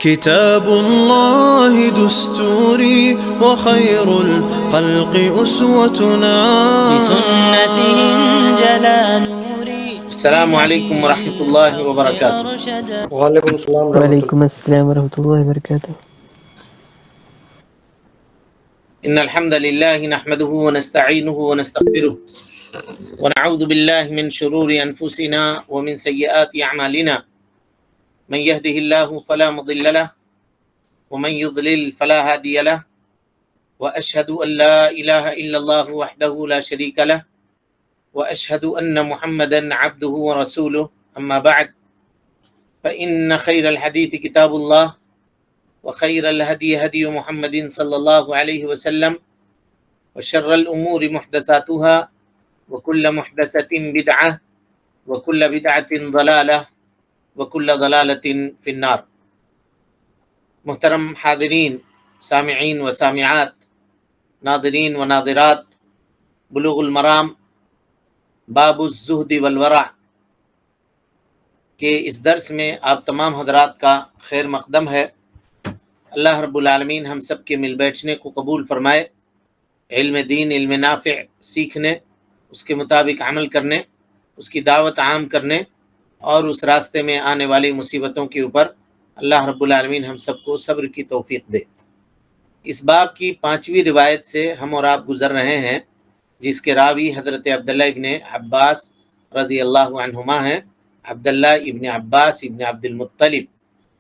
كتاب الله دستوري وخير الخلق أسوتنا بسنته انجلى نوري. السلام علیکم ورحمۃ اللہ وبرکاتہ۔ وعلیکم السلام وعلیکم السلام ورحمۃ اللہ وبرکاتہ۔ ان الحمد للہ نحمده ونستعینه ونستغفره ونعوذ باللہ من شرور انفسنا ومن سیئات اعمالنا من يهده الله فلا مضل له ومن يضلل فلا هادي له واشهد ان لا اله الا الله وحده لا شريك له واشهد ان محمدا عبده ورسوله اما بعد فان خير الحديث كتاب الله وخير الهدي هدي محمد صلى الله عليه وسلم وشر الأمور محدثاتها وكل محدثة بدعة وكل بدعة ضلالة وكل ضلالة في النار۔ محترم حاضرین، سامعین و سامعات، ناظرین و ناظرات، بلوغ المرام باب الزہد والورع کے اس درس میں آپ تمام حضرات کا خیر مقدم ہے۔ اللہ رب العالمین ہم سب کے مل بیٹھنے کو قبول فرمائے، علم دین، علم نافع سیکھنے، اس کے مطابق عمل کرنے، اس کی دعوت عام کرنے اور اس راستے میں آنے والی مصیبتوں کے اوپر اللہ رب العالمین ہم سب کو صبر کی توفیق دے۔ اس باب کی 5ویں روایت سے ہم اور آپ گزر رہے ہیں، جس کے راوی حضرت عبداللہ ابن عباس رضی اللہ عنہما ہیں، عبداللہ ابن عباس ابن عبد المطلب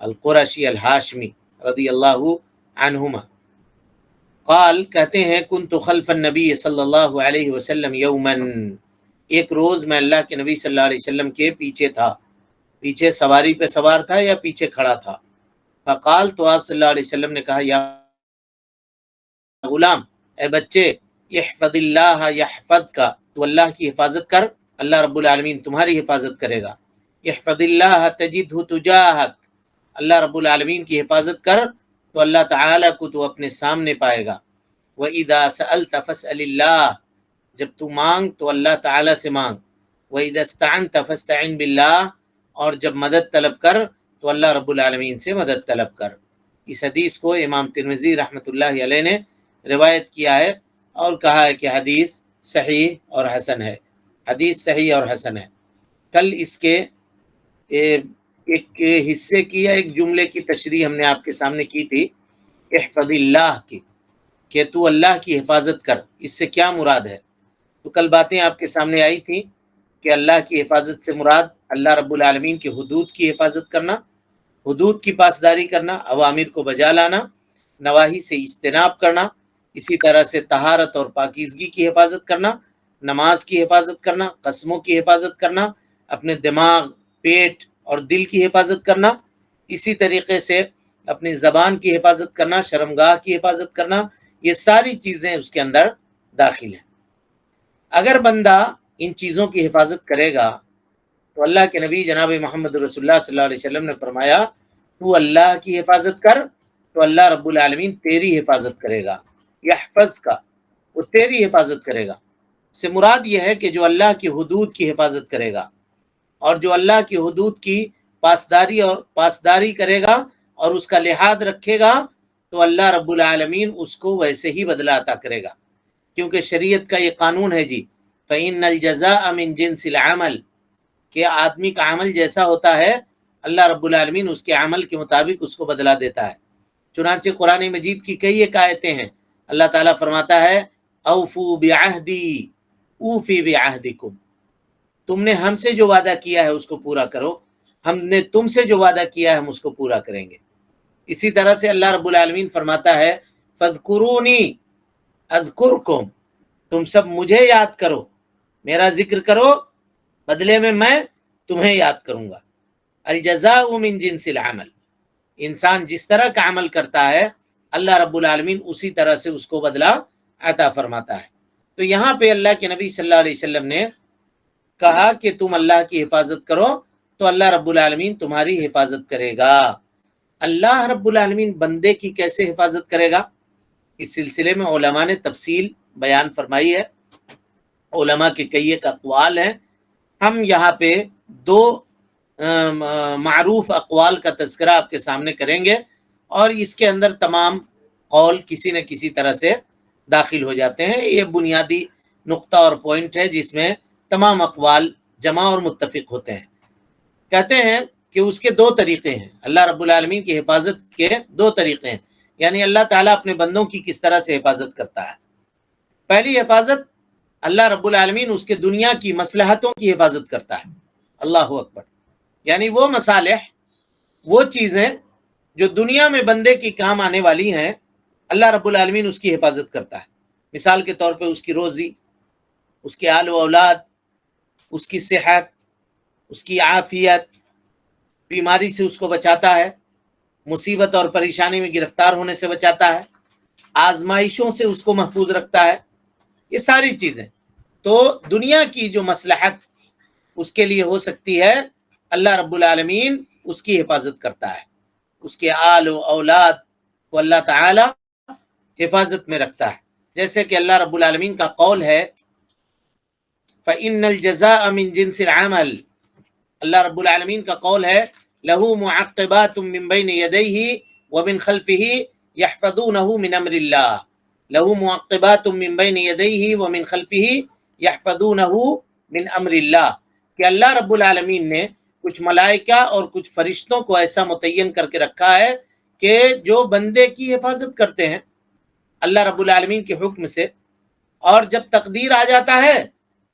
القرشی الہاشمی رضی اللہ عنہما۔ قال، کہتے ہیں، کنت خلف النبی صلی اللہ علیہ وسلم یوما، ایک روز میں اللہ کے نبی صلی اللہ علیہ وسلم کے پیچھے تھا، پیچھے سواری پہ سوار تھا یا پیچھے کھڑا تھا۔ فقال، تو آپ صلی اللہ علیہ وسلم نے کہا، یا غلام، اے بچے، احفظ اللہ یحفظک، تو اللہ کی حفاظت کر، اللہ رب العالمین تمہاری حفاظت کرے گا۔ احفظ اللہ تجدہ تجاہک، اللہ رب العالمین کی حفاظت کر تو اللہ تعالیٰ کو تو اپنے سامنے پائے گا۔ وَإِذَا سَأَلْتَ فَاسْأَلِ اللَّهِ، جب تو مانگ تو اللہ تعالیٰ سے مانگ۔ وَإِذَا اسْتَعَنْتَ فَاسْتَعِنْ بِاللَّهِ، اور جب مدد طلب کر تو اللہ رب العالمین سے مدد طلب کر۔ اس حدیث کو امام ترمذی رحمۃ اللہ علیہ نے روایت کیا ہے اور کہا ہے کہ حدیث صحیح اور حسن ہے، حدیث صحیح اور حسن ہے۔ کل اس کے ایک حصے کی یا ایک جملے کی تشریح ہم نے آپ کے سامنے کی تھی، احفظ اللہ کی، کہ تو اللہ کی حفاظت کر، اس سے کیا مراد ہے؟ تو کل باتیں آپ کے سامنے آئی تھیں کہ اللہ کی حفاظت سے مراد اللہ رب العالمین کے حدود کی حفاظت کرنا، حدود کی پاسداری کرنا، اوامر کو بجا لانا، نواہی سے اجتناب کرنا، اسی طرح سے طہارت اور پاکیزگی کی حفاظت کرنا، نماز کی حفاظت کرنا، قسموں کی حفاظت کرنا، اپنے دماغ، پیٹ اور دل کی حفاظت کرنا، اسی طریقے سے اپنی زبان کی حفاظت کرنا، شرمگاہ کی حفاظت کرنا، یہ ساری چیزیں اس کے اندر داخل ہیں۔ اگر بندہ ان چیزوں کی حفاظت کرے گا تو اللہ کے نبی جناب محمد رسول اللہ صلی اللہ علیہ وسلم نے فرمایا، تو اللہ کی حفاظت کر تو اللہ رب العالمین تیری حفاظت کرے گا۔ یحفظ کا، وہ تیری حفاظت کرے گا سے مراد یہ ہے کہ جو اللہ کی حدود کی حفاظت کرے گا اور جو اللہ کی حدود کی پاسداری کرے گا اور اس کا لحاظ رکھے گا تو اللہ رب العالمین اس کو ویسے ہی بدلہ عطا کرے گا، کیونکہ شریعت کا یہ قانون ہے جی، فَإِنَّ الْجَزَاءَ مِنْ جِنْسِ الْعَمَلِ، کہ آدمی کا عمل جیسا ہوتا ہے اللہ رب العالمین اس کے عمل کے مطابق اس کو بدلہ دیتا ہے۔ چنانچہ قرآن مجید کی کئی ایک آیتیں ہیں، اللہ تعالیٰ فرماتا ہے، اوفوا بعہدی اوفی بعہدکم، تم نے ہم سے جو وعدہ کیا ہے اس کو پورا کرو، ہم نے تم سے جو وعدہ کیا ہے ہم اس کو پورا کریں گے۔ اسی طرح سے اللہ رب العالمین فرماتا ہے، فَاذْكُرُونِي اذکرکم، تم سب مجھے یاد کرو، میرا ذکر کرو، بدلے میں تمہیں یاد کروں گا۔ الجزاء من جنس العمل، انسان جس طرح کا عمل کرتا ہے اللہ رب العالمین اسی طرح سے اس کو بدلہ عطا فرماتا ہے۔ تو یہاں پہ اللہ کے نبی صلی اللہ علیہ وسلم نے کہا کہ تم اللہ کی حفاظت کرو تو اللہ رب العالمین تمہاری حفاظت کرے گا۔ اللہ رب العالمین بندے کی کیسے حفاظت کرے گا؟ اس سلسلے میں علماء نے تفصیل بیان فرمائی ہے، علماء کے کئی ایک اقوال ہیں، ہم یہاں پہ دو معروف اقوال کا تذکرہ آپ کے سامنے کریں گے، اور اس کے اندر تمام قول کسی نہ کسی طرح سے داخل ہو جاتے ہیں۔ یہ بنیادی نقطہ اور پوائنٹ ہے جس میں تمام اقوال جمع اور متفق ہوتے ہیں۔ کہتے ہیں کہ اس کے دو طریقے ہیں، اللہ رب العالمین کی حفاظت کے دو طریقے ہیں، یعنی اللہ تعالیٰ اپنے بندوں کی کس طرح سے حفاظت کرتا ہے۔ پہلی حفاظت، اللہ رب العالمین اس کے دنیا کی مصلحتوں کی حفاظت کرتا ہے۔ اللہ اکبر، یعنی وہ مصالح، وہ چیزیں جو دنیا میں بندے کی کام آنے والی ہیں، اللہ رب العالمین اس کی حفاظت کرتا ہے۔ مثال کے طور پہ اس کی روزی، اس کے آل و اولاد، اس کی صحت، اس کی عافیت، بیماری سے اس کو بچاتا ہے، مصیبت اور پریشانی میں گرفتار ہونے سے بچاتا ہے، آزمائشوں سے اس کو محفوظ رکھتا ہے۔ یہ ساری چیزیں تو دنیا کی جو مصلحت اس کے لیے ہو سکتی ہے، اللہ رب العالمین اس کی حفاظت کرتا ہے، اس کے آل و اولاد کو اللہ تعالی حفاظت میں رکھتا ہے۔ جیسے کہ اللہ رب العالمین کا قول ہے فَإِنَّ الْجَزَاءَ مِنْ جِنْسِ الْعَمَلِ، اللہ رب العالمین کا قول ہے لَهُ مُعَقِّبَاتٌ مِّن بَيْنِ يَدَيْهِ وَمِنْ خَلْفِهِ يَحْفَظُونَهُ مِنْ أَمْرِ اللَّهِ، لَهُ مُعَقِّبَاتٌ مِّن بَيْنِ يَدَيْهِ وَمِنْ خَلْفِهِ يَحْفَظُونَهُ مِنْ أَمْرِ اللَّهِ، کہ اللہ رب العالمین نے کچھ ملائکہ اور کچھ فرشتوں کو ایسا متعین کر کے رکھا ہے کہ جو بندے کی حفاظت کرتے ہیں اللہ رب العالمین کے حکم سے، اور جب تقدیر آ جاتا ہے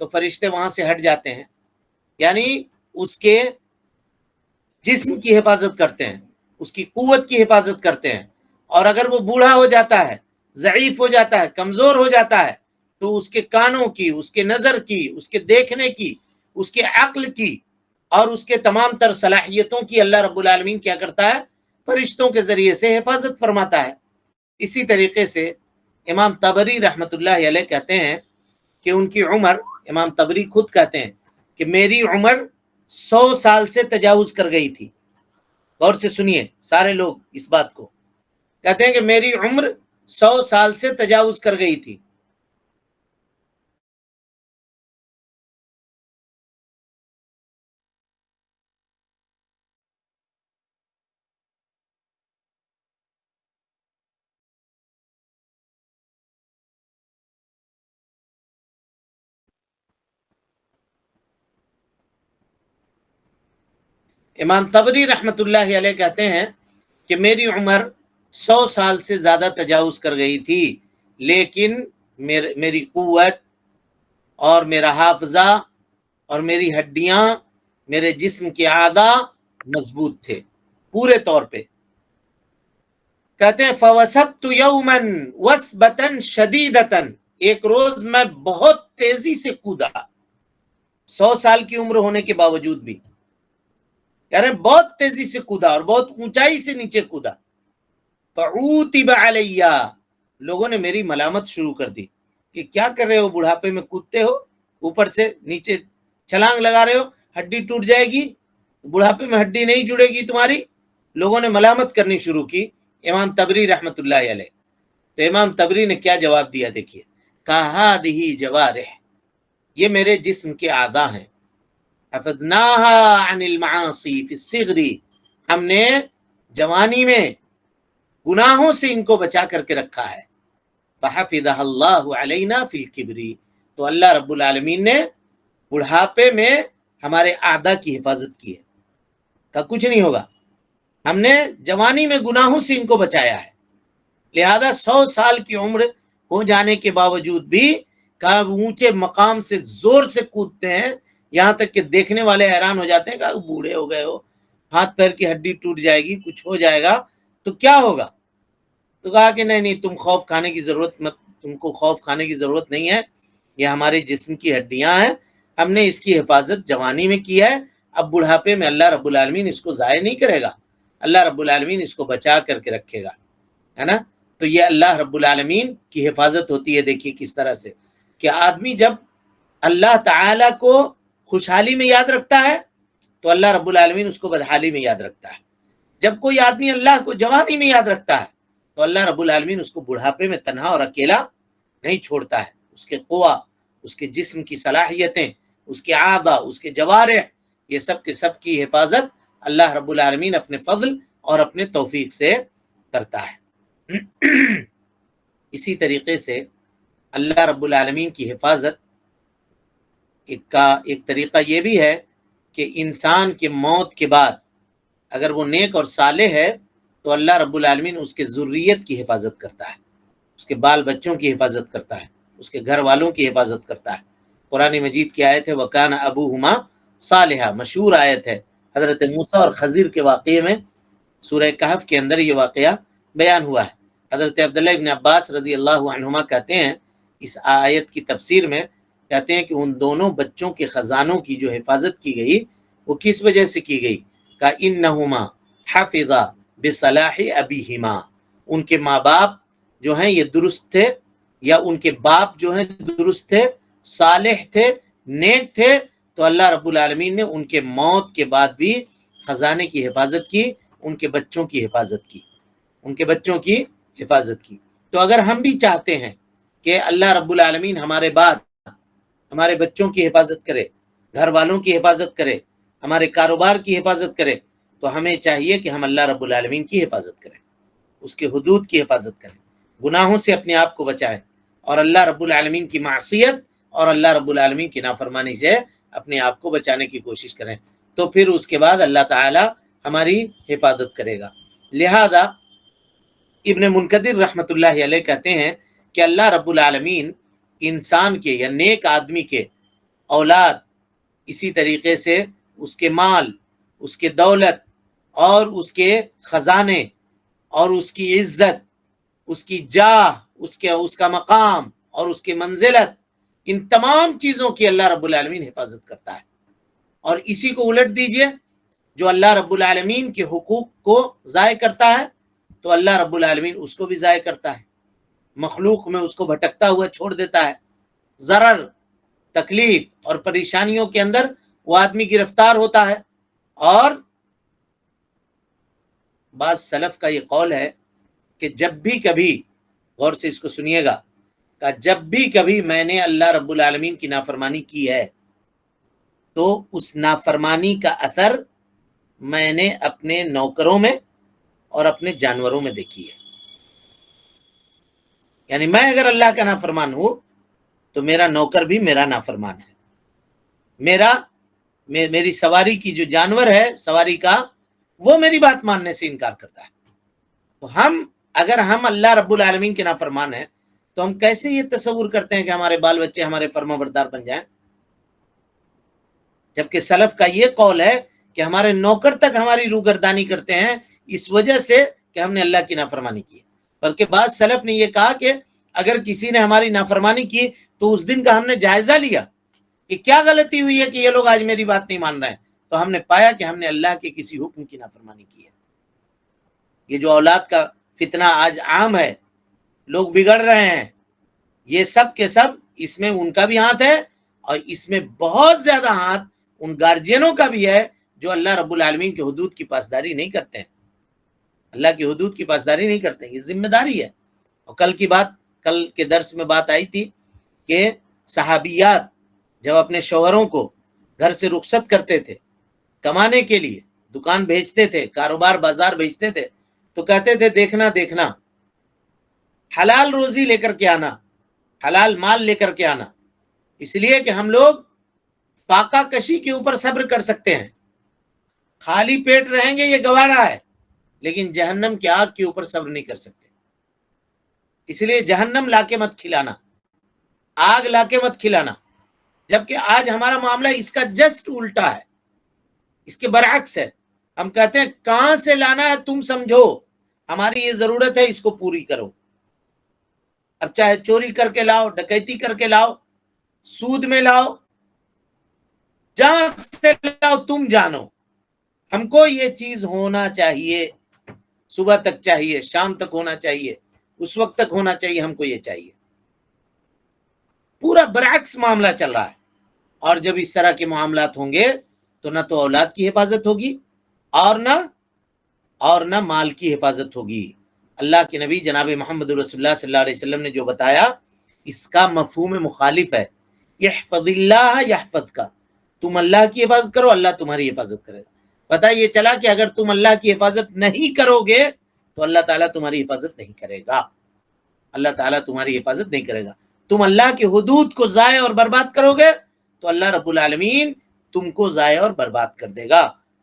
تو فرشتے وہاں سے ہٹ جاتے ہیں، یعنی اس کے جسم کی حفاظت کرتے ہیں، اس کی قوت کی حفاظت کرتے ہیں، اور اگر وہ بوڑھا ہو جاتا ہے، ضعیف ہو جاتا ہے، کمزور ہو جاتا ہے، تو اس کے کانوں کی، اس کے نظر کی، اس کے دیکھنے کی، اس کے عقل کی اور اس کے تمام تر صلاحیتوں کی اللہ رب العالمین کیا کرتا ہے؟ فرشتوں کے ذریعے سے حفاظت فرماتا ہے۔ اسی طریقے سے امام طبری رحمۃ اللہ علیہ کہتے ہیں کہ ان کی عمر، امام طبری خود کہتے ہیں کہ میری عمر 100 سال سے تجاوز کر گئی تھی۔ غور سے سنیے سارے لوگ اس بات کو، کہتے ہیں کہ میری عمر 100 سال سے تجاوز کر گئی تھی۔ امام طبری رحمۃ اللہ علیہ کہتے ہیں کہ میری عمر 100 سال سے زیادہ تجاوز کر گئی تھی، لیکن میری قوت اور میرا حافظہ اور میری ہڈیاں، میرے جسم کے اعضاء مضبوط تھے پورے طور پہ۔ کہتے ہیں فَوَسَبْتُ يَوْمًا وَسْبَةً شَدِيدَةً، ایک روز میں بہت تیزی سے کودا، 100 سال کی عمر ہونے کے باوجود بھی، یعنی بہت تیزی سے کودا اور بہت اونچائی سے نیچے کودا۔ فَعُوتِبَ عَلَيَّ، لوگوں نے میری ملامت شروع کر دی کہ کیا کر رہے ہو، بڑھاپے میں کودتے ہو، اوپر سے نیچے چھلانگ لگا رہے ہو، ہڈی ٹوٹ جائے گی، بڑھاپے میں ہڈی نہیں جڑے گی تمہاری۔ لوگوں نے ملامت کرنی شروع کی امام طبری رحمۃ اللہ علیہ۔ تو امام طبری نے کیا جواب دیا، دیکھیے، کہادہ جوارح، یہ میرے جسم کے اعضاء ہیں، حفظناها عن المعاصی فی الصغر، ہم نے جوانی میں گناہوں سے ان کو بچا کر کے رکھا ہے، فحفظها اللہ علینا فی الکبر، تو اللہ رب العالمین نے بڑھاپے میں ہمارے اعضاء کی حفاظت کی ہے، کہ کچھ نہیں ہوگا، ہم نے جوانی میں گناہوں سے ان کو بچایا ہے، لہذا 100 سال کی عمر ہو جانے کے باوجود بھی کہ اونچے مقام سے زور سے کودتے ہیں، یہاں تک کہ دیکھنے والے حیران ہو جاتے ہیں کہ بوڑھے ہو گئے ہو، ہاتھ پیر کی ہڈی ٹوٹ جائے گی، کچھ ہو جائے گا تو کیا ہوگا؟ تو کہا کہ نہیں، تم خوف کھانے کی ضرورت مت، تم کو خوف کھانے کی ضرورت نہیں ہے، یہ ہمارے جسم کی ہڈیاں ہیں، ہم نے اس کی حفاظت جوانی میں کی ہے، اب بڑھاپے میں اللہ رب العالمین اس کو ضائع نہیں کرے گا، اللہ رب العالمین اس کو بچا کر کے رکھے گا، ہے نا۔ تو یہ اللہ رب العالمین کی حفاظت ہوتی ہے۔ دیکھیے کس طرح سے کہ آدمی جب اللہ تعالی کو خوشحالی میں یاد رکھتا ہے تو اللہ رب العالمین اس کو بدحالی میں یاد رکھتا ہے، جب کوئی آدمی اللہ کو جوانی میں یاد رکھتا ہے تو اللہ رب العالمین اس کو بڑھاپے میں تنہا اور اکیلا نہیں چھوڑتا ہے، اس کے قوا، اس کے جسم کی صلاحیتیں، اس کے اعضاء، اس کے جوارح یہ سب کے سب کی حفاظت اللہ رب العالمین اپنے فضل اور اپنے توفیق سے کرتا ہے۔ اسی طریقے سے اللہ رب العالمین کی حفاظت کا ایک طریقہ یہ بھی ہے کہ انسان کے موت کے بعد اگر وہ نیک اور صالح ہے تو اللہ رب العالمین اس کے ذریت کی حفاظت کرتا ہے، اس کے بال بچوں کی حفاظت کرتا ہے، اس کے گھر والوں کی حفاظت کرتا ہے۔ قرآن مجید کی آیت ہے وَكَانَ أَبُوهُمَا صَالِحًا، مشہور آیت ہے، حضرت موسیٰ اور خضر کے واقعے میں سورہ کہف کے اندر یہ واقعہ بیان ہوا ہے۔ حضرت عبداللہ ابن عباس رضی اللہ عنہما کہتے ہیں اس آیت کی تفسیر میں، کہتے ہیں کہ ان دونوں بچوں کے خزانوں کی جو حفاظت کی گئی وہ کس وجہ سے کی گئی؟ کہ انہما حفظا بصلاح ابیہما، ان کے ماں باپ جو ہیں یہ درست تھے، یا ان کے باپ جو ہیں درست تھے، صالح تھے، نیک تھے، تو اللہ رب العالمین نے ان کے موت کے بعد بھی خزانے کی حفاظت کی، ان کے بچوں کی حفاظت کی، ان کے بچوں کی حفاظت کی۔ تو اگر ہم بھی چاہتے ہیں کہ اللہ رب العالمین ہمارے بعد ہمارے بچوں کی حفاظت کرے، گھر والوں کی حفاظت کرے، ہمارے کاروبار کی حفاظت کرے، تو ہمیں چاہیے کہ ہم اللہ رب العالمین کی حفاظت کریں، اس کے حدود کی حفاظت کریں، گناہوں سے اپنے آپ کو بچائیں، اور اللہ رب العالمین کی معصیت اور اللہ رب العالمین کی نافرمانی سے اپنے آپ کو بچانے کی کوشش کریں، تو پھر اس کے بعد اللہ تعالی ہماری حفاظت کرے گا۔ لہذا ابن منقدر رحمۃ اللہ علیہ کہتے ہیں کہ اللہ رب العالمین انسان کے یا نیک آدمی کے اولاد، اسی طریقے سے اس کے مال، اس کے دولت اور اس کے خزانے اور اس کی عزت، اس کی جاہ، اس کا مقام اور اس کی منزلت، ان تمام چیزوں کی اللہ رب العالمین حفاظت کرتا ہے۔ اور اسی کو الٹ دیجئے، جو اللہ رب العالمین کے حقوق کو ضائع کرتا ہے تو اللہ رب العالمین اس کو بھی ضائع کرتا ہے، مخلوق میں اس کو بھٹکتا ہوا چھوڑ دیتا ہے، ضرر، تکلیف اور پریشانیوں کے اندر وہ آدمی گرفتار ہوتا ہے۔ اور بعض سلف کا یہ قول ہے کہ جب بھی کبھی، غور سے اس کو سنیے گا، کہ جب بھی کبھی میں نے اللہ رب العالمین کی نافرمانی کی ہے تو اس نافرمانی کا اثر میں نے اپنے نوکروں میں اور اپنے جانوروں میں دیکھی ہے۔ یعنی میں اگر اللہ کا نافرمان ہوں تو میرا نوکر بھی میرا نافرمان ہے، میری سواری کی جو جانور ہے سواری کا، وہ میری بات ماننے سے انکار کرتا ہے۔ تو اگر ہم اللہ رب العالمین کے نافرمان ہیں تو ہم کیسے یہ تصور کرتے ہیں کہ ہمارے بال بچے ہمارے فرما بردار بن جائیں، جبکہ سلف کا یہ قول ہے کہ ہمارے نوکر تک ہماری روگردانی کرتے ہیں اس وجہ سے کہ ہم نے اللہ کی نافرمانی کی ہے۔ بلکہ بعض سلف نے یہ کہا کہ اگر کسی نے ہماری نافرمانی کی تو اس دن کا ہم نے جائزہ لیا کہ کیا غلطی ہوئی ہے کہ یہ لوگ آج میری بات نہیں مان رہے ہیں، تو ہم نے پایا کہ ہم نے اللہ کے کسی حکم کی نافرمانی کی ہے۔ یہ جو اولاد کا فتنہ آج عام ہے، لوگ بگڑ رہے ہیں، یہ سب کے سب اس میں ان کا بھی ہاتھ ہے، اور اس میں بہت زیادہ ہاتھ ان گارجینوں کا بھی ہے جو اللہ رب العالمین کے حدود کی پاسداری نہیں کرتے ہیں، اللہ کی حدود کی پاسداری نہیں کرتے ہیں۔ یہ ذمہ داری ہے۔ اور کل کے درس میں بات آئی تھی کہ صحابیات جب اپنے شوہروں کو گھر سے رخصت کرتے تھے کمانے کے لیے، دکان بھیجتے تھے، کاروبار بازار بھیجتے تھے، تو کہتے تھے دیکھنا حلال روزی لے کر کے آنا، حلال مال لے کر کے آنا، اس لیے کہ ہم لوگ فاقہ کشی کے اوپر صبر کر سکتے ہیں، خالی پیٹ رہیں گے یہ گوارا ہے، لیکن جہنم کی آگ کے اوپر صبر نہیں کر سکتے۔ اس لیے جہنم لا کے مت کھلانا، آگ لا کے مت کھلانا۔ جبکہ آج ہمارا معاملہ اس کا جسٹ الٹا ہے، اس کے برعکس ہے۔ ہم کہتے ہیں کہاں سے لانا ہے تم سمجھو، ہماری یہ ضرورت ہے، اس کو پوری کرو۔ اب چاہے چوری کر کے لاؤ، ڈکیتی کر کے لاؤ، سود میں لاؤ، جہاں سے لاؤ تم جانو، ہم کو یہ چیز ہونا چاہیے، صبح تک چاہیے، شام تک ہونا چاہیے، اس وقت تک ہونا چاہیے، ہم کو یہ چاہیے۔ پورا برعکس معاملہ چل رہا ہے۔ اور جب اس طرح کے معاملات ہوں گے تو نہ تو اولاد کی حفاظت ہوگی اور نہ مال کی حفاظت ہوگی۔ اللہ کے نبی جناب محمد رسول اللہ صلی اللہ علیہ وسلم نے جو بتایا اس کا مفہوم مخالف ہے، یحفظ اللہ یحفظ کا، تم اللہ کی حفاظت کرو، اللہ تمہاری حفاظت کرے گا۔ پتہ یہ چلا کہ اگر تم اللہ کی حفاظت نہیں کرو گے تو اللہ تعالیٰ تمہاری حفاظت نہیں کرے گا، اللہ تعالیٰ تمہاری حفاظت نہیں کرے گا۔ تم اللہ کی حدود کو ضائع اور برباد کرو گے تو اللہ رب العالمین تم کو ضائع اور برباد کر دے گا،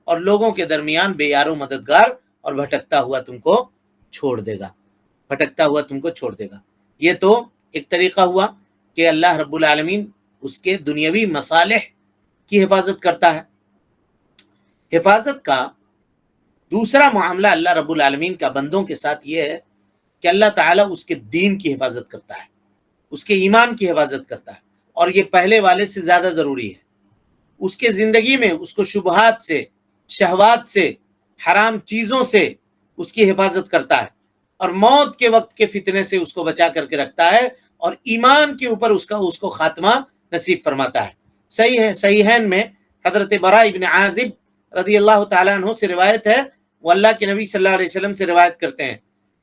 اور لوگوں کے درمیان بے یار و مددگار اور بھٹکتا ہوا تم کو چھوڑ دے گا، بھٹکتا ہوا تم کو چھوڑ دے گا۔ یہ تو ایک طریقہ ہوا کہ اللہ رب العالمین اس کے دنیاوی مصالح کی حفاظت کرتا ہے۔ حفاظت کا دوسرا معاملہ اللہ رب العالمین کا بندوں کے ساتھ یہ ہے کہ اللہ تعالیٰ اس کے دین کی حفاظت کرتا ہے، اس کے ایمان کی حفاظت کرتا ہے، اور یہ پہلے والے سے زیادہ ضروری ہے۔ اس کے زندگی میں اس کو شبہات سے، شہوات سے، حرام چیزوں سے اس کی حفاظت کرتا ہے، اور موت کے وقت کے فتنے سے اس کو بچا کر کے رکھتا ہے، اور ایمان کے اوپر اس کو خاتمہ نصیب فرماتا ہے۔ صحیح ہے، صحیحین میں حضرت براء ابن عازب رضی اللہ تعالیٰ عنہ سے روایت ہے، وہ اللہ کے نبی صلی اللہ علیہ وسلم سے روایت کرتے ہیں،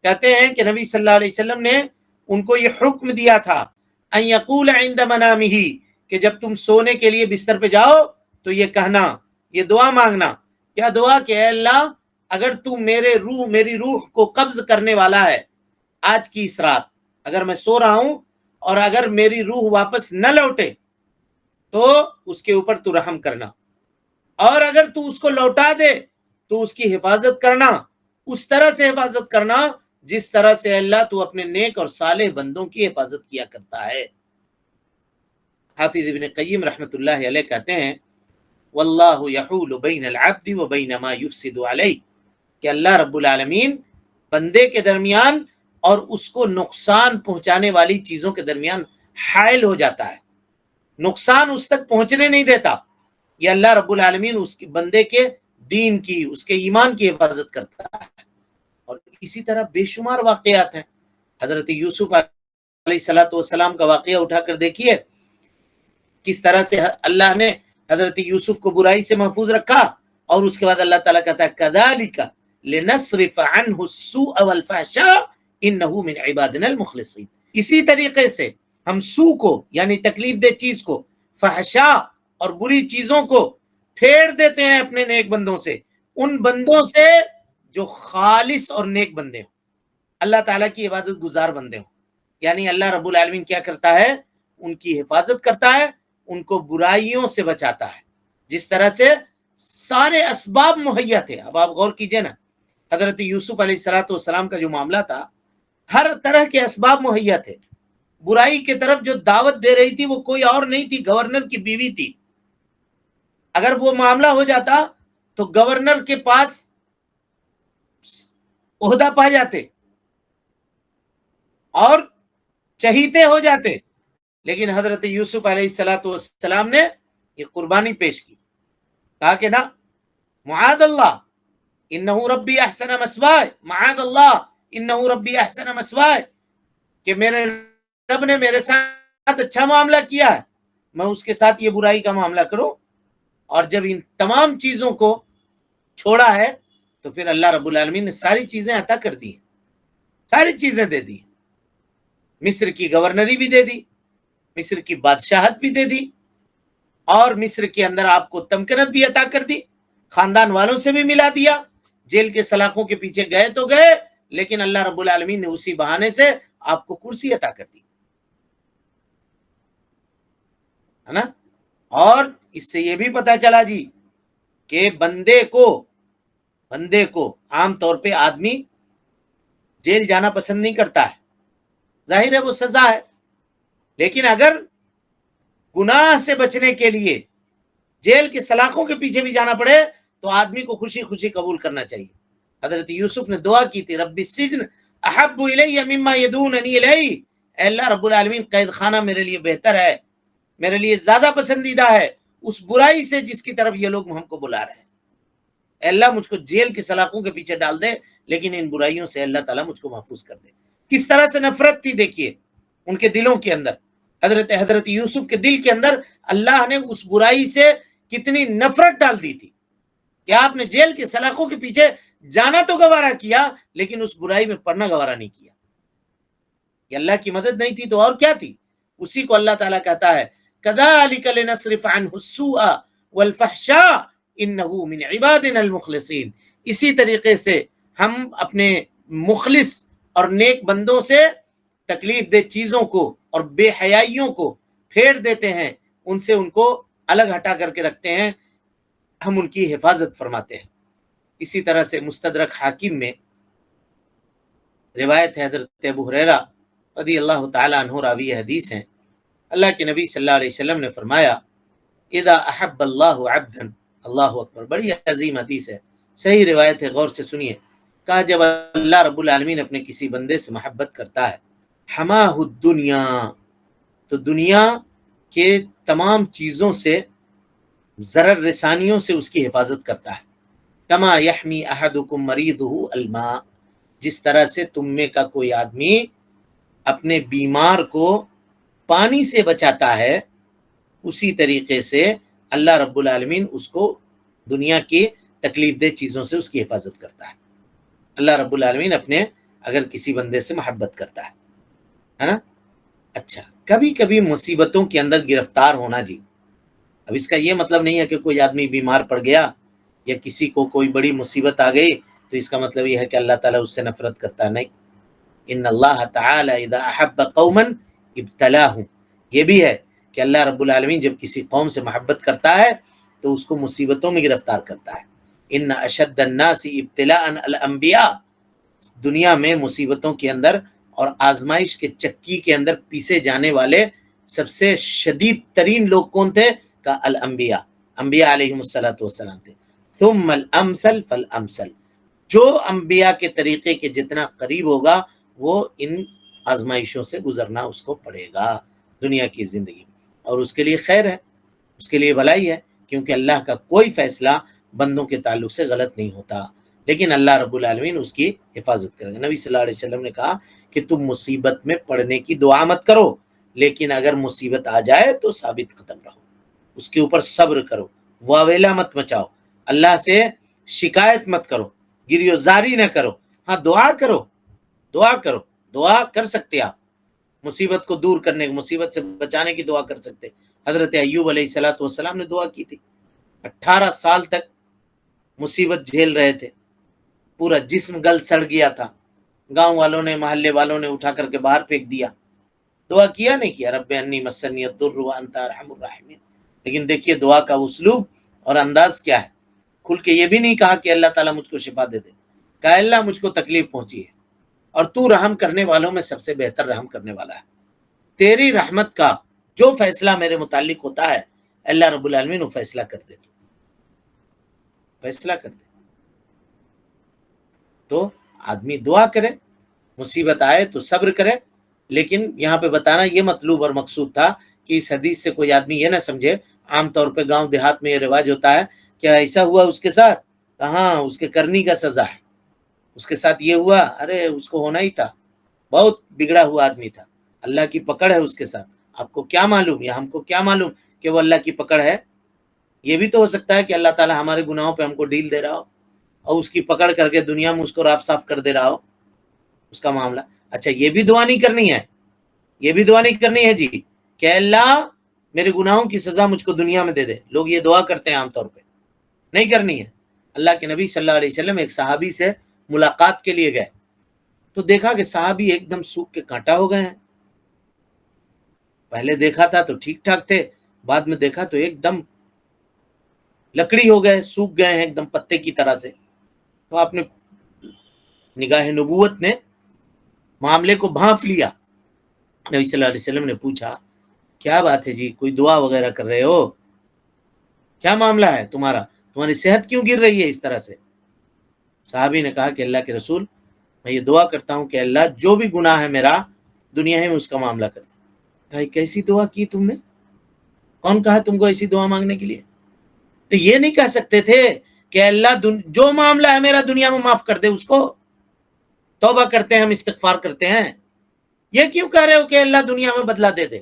کہتے ہیں کہ نبی صلی اللہ علیہ وسلم نے ان کو یہ حکم دیا تھا ان یقول عند منامہ، کہ جب تم سونے کے لیے بستر پہ جاؤ تو یہ کہنا، یہ دعا مانگنا، کیا دعا کہ اے اللہ اگر تو میری روح کو قبض کرنے والا ہے آج کی اس رات، اگر میں سو رہا ہوں اور اگر میری روح واپس نہ لوٹے تو اس کے اوپر تو رحم کرنا، اور اگر تو اس کو لوٹا دے تو اس کی حفاظت کرنا، اس طرح سے حفاظت کرنا جس طرح سے اللہ تو اپنے نیک اور صالح بندوں کی حفاظت کیا کرتا ہے۔ حافظ ابن قیم رحمۃ اللہ علیہ کہتے ہیں واللہ یحول بین العبد و بین ما یفسد علیہ، کہ اللہ رب العالمین بندے کے درمیان اور اس کو نقصان پہنچانے والی چیزوں کے درمیان حائل ہو جاتا ہے، نقصان اس تک پہنچنے نہیں دیتا۔ یہ اللہ رب العالمین اس کے بندے کے دین کی، اس کے ایمان کی حفاظت کرتا ہے۔ اور اسی طرح بے شمار واقعات ہیں۔ حضرت یوسف علیہ السلام کا واقعہ اٹھا کر دیکھیے، کس طرح سے اللہ نے حضرت یوسف کو برائی سے محفوظ رکھا، اور اس کے بعد اللہ تعالیٰ کہتا ہے کذالک لنصرف عنہ السوء والفحشاء انہ من عبادنا المخلصین، اسی طریقے سے ہم سو کو یعنی تکلیف دہ چیز کو، فحشاء اور بری چیزوں کو پھیر دیتے ہیں اپنے نیک بندوں سے، ان بندوں سے جو خالص اور نیک بندے ہوں، اللہ تعالیٰ کی عبادت گزار بندے ہوں۔ یعنی اللہ رب العالمین کیا کرتا ہے، ان کی حفاظت کرتا ہے، ان کو برائیوں سے بچاتا ہے، جس طرح سے سارے اسباب مہیا تھے۔ اب آپ غور کیجئے نا، حضرت یوسف علیہ السلام کا جو معاملہ تھا، ہر طرح کے اسباب مہیا تھے۔ برائی کی طرف جو دعوت دے رہی تھی وہ کوئی اور نہیں تھی، گورنر کی بیوی تھی۔ اگر وہ معاملہ ہو جاتا تو گورنر کے پاس عہدہ پا جاتے اور چہیتے ہو جاتے، لیکن حضرت یوسف علیہ السلام نے یہ قربانی پیش کی، کہا کہ نہ، معاذ اللہ انہو ربی احسن مثوائے، معاذ اللہ انہو ربی احسن مثوائے، کہ میرے رب نے میرے ساتھ اچھا معاملہ کیا ہے، میں اس کے ساتھ یہ برائی کا معاملہ کروں۔ اور جب ان تمام چیزوں کو چھوڑا ہے تو پھر اللہ رب العالمین نے ساری چیزیں عطا کر دی، ساری چیزیں دے دی، مصر کی گورنری بھی دے دی، مصر کی بادشاہت بھی دے دی، اور مصر کے اندر آپ کو تمکنت بھی عطا کر دی، خاندان والوں سے بھی ملا دیا، جیل کے سلاخوں کے پیچھے گئے تو گئے، لیکن اللہ رب العالمین نے اسی بہانے سے آپ کو کرسی عطا کر دی، ہے نا۔ اور اس سے یہ بھی پتا چلا جی کہ بندے کو عام طور پہ آدمی جیل جانا پسند نہیں کرتا ہے، ظاہر ہے وہ سزا ہے، لیکن اگر گناہ سے بچنے کے لیے جیل کے سلاخوں کے پیچھے بھی جانا پڑے تو آدمی کو خوشی خوشی قبول کرنا چاہیے۔ حضرت یوسف نے دعا کی تھی، رب السجن احب الی مما یدوننی الیہ، اے اللہ رب العالمین قید خانہ میرے لیے بہتر ہے، میرے لیے زیادہ پسندیدہ ہے اس برائی سے جس کی طرف یہ لوگ ہم کو بلا رہے ہیں۔ اے اللہ مجھ کو جیل کے سلاخوں کے پیچھے ڈال دے، لیکن ان برائیوں سے اللہ تعالیٰ مجھ کو محفوظ کر دے۔ کس طرح سے نفرت تھی دیکھیے ان کے دلوں کے اندر، حضرت یوسف کے دل کے اندر اللہ نے اس برائی سے کتنی نفرت ڈال دی تھی کہ آپ نے جیل کے سلاخوں کے پیچھے جانا تو گوارا کیا، لیکن اس برائی میں پڑنا گوارا نہیں کیا۔ یہ اللہ کی مدد نہیں تھی تو اور کیا تھی؟ اسی کو اللہ تعالیٰ کہتا ہے کذالک لنصرف عنہ السوء والفحشاء انه من عبادنا المخلصین۔ اسی طریقے سے ہم اپنے مخلص اور نیک بندوں سے تکلیف دہ چیزوں کو اور بے حیائیوں کو پھیر دیتے ہیں، ان سے ان کو الگ ہٹا کر کے رکھتے ہیں، ہم ان کی حفاظت فرماتے ہیں۔ اسی طرح سے مستدرک حاکم میں روایت ہے، حضرت ابو ہریرہ رضی اللہ تعالی عنہ راوی حدیث ہیں، اللہ کے نبی صلی اللہ علیہ وسلم نے فرمایا اذا احب اللہ عبدا، اللہ اکبر، بڑی عظیم حدیث ہے، صحیح روایت ہے، غور سے سنیے۔ کہا جب اللہ رب العالمین اپنے کسی بندے سے محبت کرتا ہے، حماہ الدنیا، تو دنیا کے تمام چیزوں سے، ضرر رسانیوں سے اس کی حفاظت کرتا ہے۔ کما یحمی احدکم مریضہ الماء، جس طرح سے تم میں کا کوئی آدمی اپنے بیمار کو پانی سے بچاتا ہے، اسی طریقے سے اللہ رب العالمین اس کو دنیا کی تکلیف دہ چیزوں سے اس کی حفاظت کرتا ہے۔ اللہ رب العالمین اپنے اگر کسی بندے سے محبت کرتا ہے نا۔ اچھا، کبھی کبھی مصیبتوں کے اندر گرفتار ہونا جی، اب اس کا یہ مطلب نہیں ہے کہ کوئی آدمی بیمار پڑ گیا یا کسی کو کوئی بڑی مصیبت آ گئی تو اس کا مطلب یہ ہے کہ اللہ تعالیٰ اس سے نفرت کرتا ہے، نہیں۔ ان اللہ تعالی اذا احب قوما ابتلاہم، یہ بھی ہے کہ اللہ رب العالمین جب کسی قوم سے محبت کرتا ہے تو اس کو مصیبتوں میں گرفتار کرتا ہے۔ ان اشد الناس ابتلاء الانبیاء، دنیا میں مصیبتوں کے اندر اور آزمائش کے چکی کے اندر پیسے جانے والے سب سے شدید ترین لوگ کون تھے؟ کا الانبیاء، انبیاء علیہم السلام تھے۔ ثم الامثل فالامثل، جو انبیاء کے طریقے کے جتنا قریب ہوگا وہ ان آزمائشوں سے گزرنا اس کو پڑے گا دنیا کی زندگی میں، اور اس کے لیے خیر ہے، اس کے لیے بھلائی ہے، کیونکہ اللہ کا کوئی فیصلہ بندوں کے تعلق سے غلط نہیں ہوتا، لیکن اللہ رب العالمین اس کی حفاظت کرے گا۔ نبی صلی اللہ علیہ وسلم نے کہا کہ تم مصیبت میں پڑنے کی دعا مت کرو، لیکن اگر مصیبت آ جائے تو ثابت قدم رہو، اس کے اوپر صبر کرو، واویلا مت مچاؤ، اللہ سے شکایت مت کرو، گریو زاری نہ کرو، ہاں دعا کرو، دعا کرو، دعا کر سکتے آپ، مصیبت کو دور کرنے، مصیبت سے بچانے کی دعا کر سکتے۔ حضرت ایوب علیہ السلام نے دعا کی تھی، 18 سال تک مصیبت جھیل رہے تھے، پورا جسم گل سڑ گیا تھا، گاؤں والوں نے، محلے والوں نے اٹھا کر کے باہر پھینک دیا، دعا کیا نہیں کیا، رب انی مسنی الضر وانت ارحم الراحمین، لیکن دیکھیے دعا کا اسلوب اور انداز کیا ہے، کھل کے یہ بھی نہیں کہا کہ اللہ تعالیٰ مجھ کو شفا دے دے، کہا اللہ مجھ کو تکلیف پہنچی ہے اور تو رحم کرنے والوں میں سب سے بہتر رحم کرنے والا ہے، تیری رحمت کا جو فیصلہ میرے متعلق ہوتا ہے اللہ رب العالمین وہ فیصلہ کر دے، تو فیصلہ کر دے۔ تو آدمی دعا کرے، مصیبت آئے تو صبر کرے، لیکن یہاں پہ بتانا یہ مطلوب اور مقصود تھا کہ اس حدیث سے کوئی آدمی یہ نہ سمجھے، عام طور پہ گاؤں دیہات میں یہ رواج ہوتا ہے کہ ایسا ہوا اس کے ساتھ، کہاں اس کے کرنی کا سزا ہے، اس کے ساتھ یہ ہوا، ارے اس کو ہونا ہی تھا، بہت بگڑا ہوا آدمی تھا، اللہ کی پکڑ ہے اس کے ساتھ، آپ کو کیا معلوم یا ہم کو کیا معلوم کہ وہ اللہ کی پکڑ ہے؟ یہ بھی تو ہو سکتا ہے کہ اللہ تعالیٰ ہمارے گناہوں پہ ہم کو ڈیل دے رہا ہو اور اس کی پکڑ کر کے دنیا میں اس کو راف صاف کر دے رہا ہو اس کا معاملہ۔ اچھا، یہ بھی دعا نہیں کرنی ہے، یہ بھی دعا نہیں کرنی ہے جی کہ اللہ میرے گناہوں کی سزا مجھ کو دنیا میں دے دے، لوگ یہ دعا کرتے ہیں عام طور پہ، نہیں کرنی ہے۔ اللہ کے نبی صلی اللہ علیہ وسلم ایک صحابی سے ملاقات کے لیے گئے تو دیکھا کہ صحابی ایک دم سوکھ کے کانٹا ہو گئے ہیں، پہلے دیکھا تھا تو ٹھیک ٹھاک تھے، بعد میں دیکھا تو ایک دم لکڑی ہو گئے، سوکھ گئے ہیں ایک دم پتے کی طرح سے۔ تو آپ نے نگاہ نبوت نے معاملے کو بھانپ لیا، نبی صلی اللہ علیہ وسلم نے پوچھا کیا بات ہے جی، کوئی دعا وغیرہ کر رہے ہو، کیا معاملہ ہے تمہارا، تمہاری صحت کیوں گر رہی ہے اس طرح سے؟ صحابی نے کہا کہ اللہ کے رسول میں یہ دعا کرتا ہوں کہ اللہ جو بھی گناہ ہے میرا دنیا ہی میں اس کا معاملہ کر دے۔ کہا کیسی دعا کی تم نے، کون کہا تم کو ایسی دعا مانگنے کے لیے؟ تو یہ نہیں کہہ سکتے تھے کہ اللہ جو معاملہ ہے میرا دنیا میں معاف کر دے، اس کو توبہ کرتے ہیں ہم، استغفار کرتے ہیں، یہ کیوں کہہ رہے ہو کہ اللہ دنیا میں بدلہ دے دے؟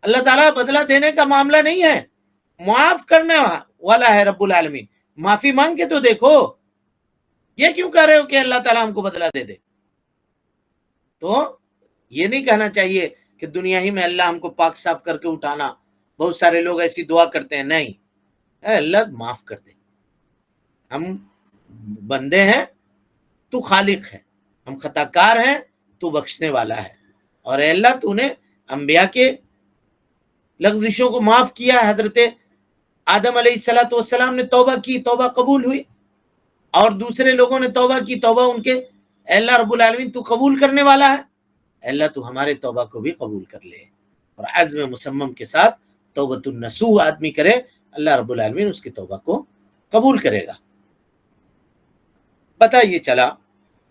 اللہ تعالیٰ بدلہ دینے کا معاملہ نہیں ہے، معاف کرنے والا ہے رب العالمین، معافی مانگ کے تو دیکھو، یہ کیوں کہہ رہے ہو کہ اللہ تعالیٰ ہم کو بدلہ دے دے؟ تو یہ نہیں کہنا چاہیے کہ دنیا ہی میں اللہ ہم کو پاک صاف کر کے اٹھانا، بہت سارے لوگ ایسی دعا کرتے ہیں، نہیں، اے اللہ معاف کر دے، ہم بندے ہیں تو خالق ہے، ہم خطا کار ہیں تو بخشنے والا ہے، اور اے اللہ تو نے انبیاء کے لغزشوں کو معاف کیا۔ حضرت آدم علیہ السلام نے توبہ کی، توبہ قبول ہوئی، اور دوسرے لوگوں نے توبہ کی، توبہ ان کے، اے اللہ رب العالمین تو قبول کرنے والا ہے، اے اللہ تو ہمارے توبہ کو بھی قبول کر لے، اور عزم مسمم کے ساتھ توبۃ النصوح آدمی کرے، اللہ رب العالمین اس کی توبہ کو قبول کرے گا۔ پتہ یہ چلا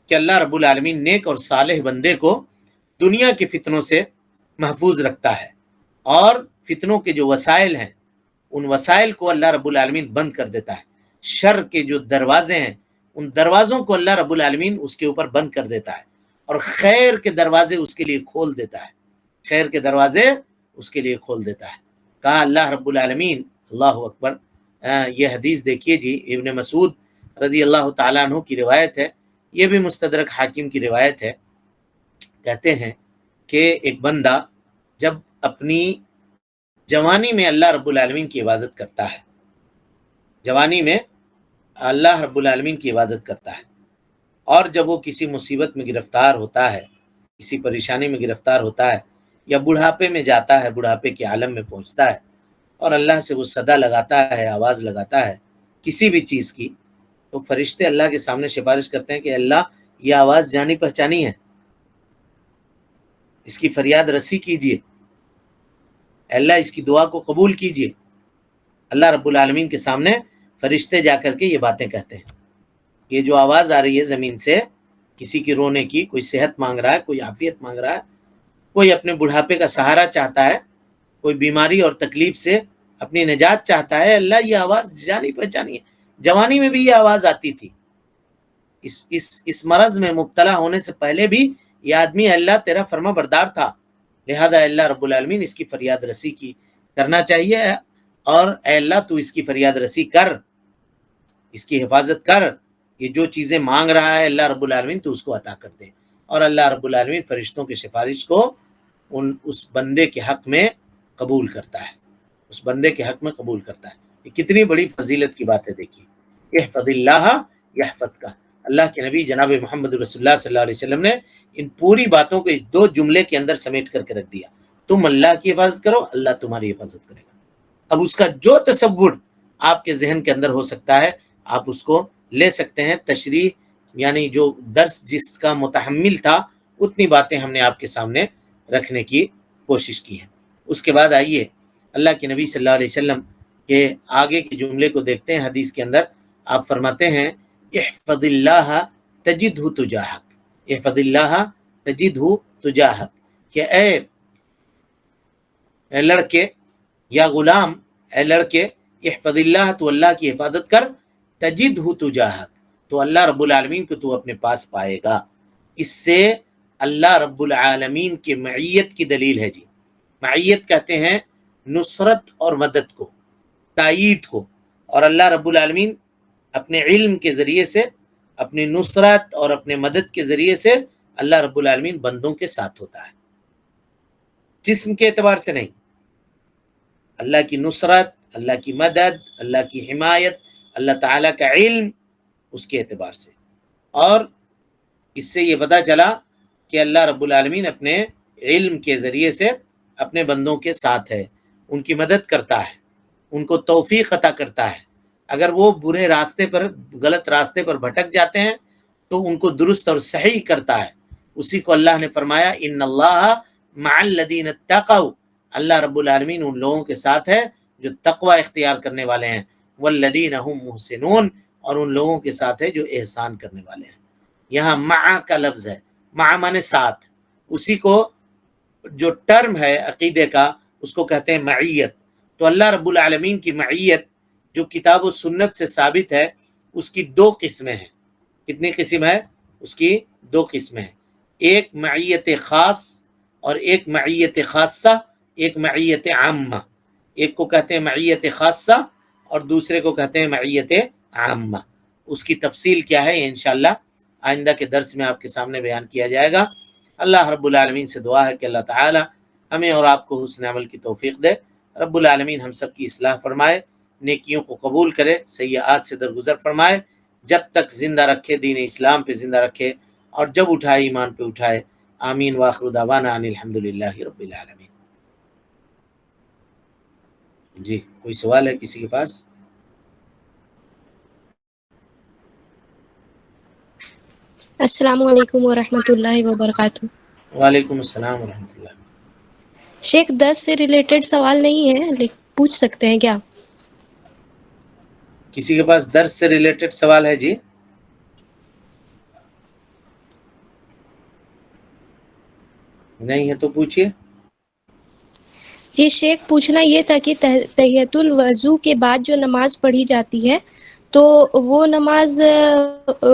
کہ اللہ رب العالمین نیک اور صالح بندے کو دنیا کے فتنوں سے محفوظ رکھتا ہے، اور فتنوں کے جو وسائل ہیں ان وسائل کو اللہ رب العالمین بند کر دیتا ہے، شر کے جو دروازے ہیں ان دروازوں کو اللہ رب العالمین اس کے اوپر بند کر دیتا ہے، اور خیر کے دروازے اس کے لیے کھول دیتا ہے، خیر کے دروازے اس کے لیے کھول دیتا ہے۔ کہا اللہ رب العالمین، اللہ اکبر، یہ حدیث دیکھیے جی، ابن مسعود رضی اللہ تعالیٰ عنہ کی روایت ہے، یہ بھی مستدرک حاکم کی روایت ہے۔ کہتے ہیں کہ ایک بندہ جب اپنی جوانی میں اللہ رب العالمین کی عبادت کرتا ہے، جوانی میں اللہ رب العالمین کی عبادت کرتا ہے، اور جب وہ کسی مصیبت میں گرفتار ہوتا ہے، کسی پریشانی میں گرفتار ہوتا ہے، یا بڑھاپے میں جاتا ہے، بڑھاپے کے عالم میں پہنچتا ہے، اور اللہ سے وہ صدا لگاتا ہے، آواز لگاتا ہے کسی بھی چیز کی، تو فرشتے اللہ کے سامنے سفارش کرتے ہیں کہ اللہ یہ آواز جانی پہچانی ہے، اس کی فریاد رسی کیجیے، اللہ اس کی دعا کو قبول کیجیے۔ اللہ رب العالمین کے سامنے فرشتے جا کر کے یہ باتیں کہتے ہیں، یہ جو آواز آ رہی ہے زمین سے کسی کی رونے کی، کوئی صحت مانگ رہا ہے، کوئی عافیت مانگ رہا ہے، کوئی اپنے بڑھاپے کا سہارا چاہتا ہے، کوئی بیماری اور تکلیف سے اپنی نجات چاہتا ہے، اللہ یہ آواز جانی پہچانی ہے۔ جوانی میں بھی یہ آواز آتی تھی، اس مرض میں مبتلا ہونے سے پہلے بھی یہ آدمی اللہ تیرا فرما بردار تھا، لہذا اللہ رب العالمین اس کی فریاد رسی کی کرنا چاہیے، اور اے اللہ تو اس کی فریاد رسی کر، اس کی حفاظت کر، یہ جو چیزیں مانگ رہا ہے اللہ رب العالمین تو اس کو عطا کر دے، اور اللہ رب العالمین فرشتوں کی سفارش کو اس بندے کے حق میں قبول کرتا ہے، اس بندے کے حق میں قبول کرتا ہے۔ یہ کتنی بڑی فضیلت کی بات ہے، دیکھیے، احفظ اللہ یحفظک، اللہ کے نبی جناب محمد رسول اللہ صلی اللہ علیہ وسلم نے ان پوری باتوں کو اس دو جملے کے اندر سمیٹ کر کے رکھ دیا، تم اللہ کی حفاظت کرو، اللہ تمہاری حفاظت کرے گا۔ اب اس کا جو تصور آپ کے ذہن کے اندر ہو سکتا ہے آپ اس کو لے سکتے ہیں، تشریح یعنی جو درس جس کا متحمل تھا اتنی باتیں ہم نے آپ کے سامنے رکھنے کی کوشش کی ہے۔ اس کے بعد آئیے اللہ کے نبی صلی اللہ علیہ وسلم کے آگے کے جملے کو دیکھتے ہیں۔ حدیث کے اندر آپ فرماتے ہیں احفظ اللہ تجدہ تجاہک، احفظ اللہ تجدہ تجاہک، کہ اے لڑکے یا غلام، اے لڑکے، احفظ اللہ، تو اللہ کی حفاظت کر، تجدہ تجاہک، تو اللہ رب العالمین کو تو اپنے پاس پائے گا۔ اس سے اللہ رب العالمین کے معیت کی دلیل ہے جی۔ معیت کہتے ہیں نصرت اور مدد کو، تائید کو، اور اللہ رب العالمین اپنے علم کے ذریعے سے، اپنی نصرت اور اپنے مدد کے ذریعے سے اللہ رب العالمین بندوں کے ساتھ ہوتا ہے، جسم کے اعتبار سے نہیں۔ اللہ کی نصرت، اللہ کی مدد، اللہ کی حمایت، اللہ تعالیٰ کا علم، اس کے اعتبار سے۔ اور اس سے یہ پتہ چلا کہ اللہ رب العالمین اپنے علم کے ذریعے سے اپنے بندوں کے ساتھ ہے، ان کی مدد کرتا ہے، ان کو توفیق عطا کرتا ہے۔ اگر وہ برے راستے پر، غلط راستے پر بھٹک جاتے ہیں تو ان کو درست اور صحیح کرتا ہے۔ اسی کو اللہ نے فرمایا ان اللہ مع الذین اتقوا، اللہ رب العالمین ان لوگوں کے ساتھ ہے جو تقوی اختیار کرنے والے ہیں، والذین هم محسنون، اور ان لوگوں کے ساتھ ہے جو احسان کرنے والے ہیں۔ یہاں مع کا لفظ ہے، مع مانے ساتھ، اسی کو جو ٹرم ہے عقیدے کا اس کو کہتے ہیں معیت۔ تو اللہ رب العالمین کی معیت جو کتاب و سنت سے ثابت ہے اس کی دو قسمیں ہیں۔ کتنی قسم ہے؟ اس کی دو قسمیں ہیں، ایک معیت خاص اور ایک معیت خاصہ، ایک معیت عامہ۔ ایک کو کہتے ہیں معیت خاصہ اور دوسرے کو کہتے ہیں معیت عامہ۔ اس کی تفصیل کیا ہے یہ انشاءاللہ آئندہ کے درس میں آپ کے سامنے بیان کیا جائے گا۔ اللہ رب العالمین سے دعا ہے کہ اللہ تعالی ہمیں اور آپ کو حسن عمل کی توفیق دے، رب العالمین ہم سب کی اصلاح فرمائے، نیکیوں کو قبول کرے، سیئات سے درگزر فرمائے، جب تک زندہ رکھے، دین اسلام پہ زندہ رکھے، اور جب اٹھائے ایمان پہ اٹھائے۔ آمین وآخر دعوانا ان الحمدللہ رب العالمین۔ جی کوئی سوال ہے کسی کے پاس؟ السلام علیکم ورحمۃ اللہ وبرکاتہ۔ وعلیکم السلام ورحمۃ اللہ۔ شیخ 10 سے ریلیٹڈ سوال نہیں ہے لیکن پوچھ سکتے ہیں کیا؟ کسی کے پاس درس سے ریلیٹڈ سوال ہے؟ جی نہیں ہے تو پوچھئے۔ یہ شیخ پوچھنا یہ تھا کہ تحیۃ الوضو کے بعد جو نماز پڑھی جاتی ہے تو وہ نماز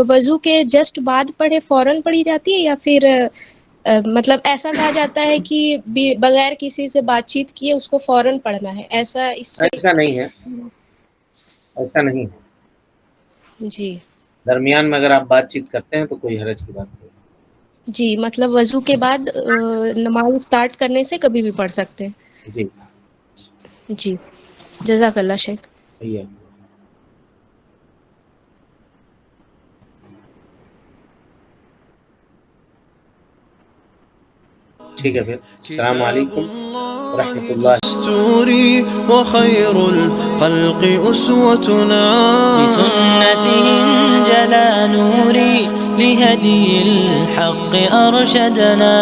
وضو کے جسٹ بعد پڑھے فوراً پڑھی جاتی ہے، یا پھر مطلب ایسا کہا جاتا ہے کہ بغیر کسی سے بات چیت کیے اس کو فوراً پڑھنا ہے، ایسا اس سے؟ ایسا نہیں ہے، ایسا نہیں ہے، جی درمیان میں اگر آپ بات چیت کرتے ہیں تو کوئی حرج کی بات نہیں۔ جی، مطلب وضو کے بعد نماز سٹارٹ کرنے سے کبھی بھی پڑھ سکتے ہیں۔ جی جی جزاک اللہ شیخ۔ بھیا ٹھیک ہے پھر السلام علیکم ورحمۃ اللہ۔ دستوري وخير الخلق أسوتنا بسنته انجلى نوري لهدي الحق أرشدنا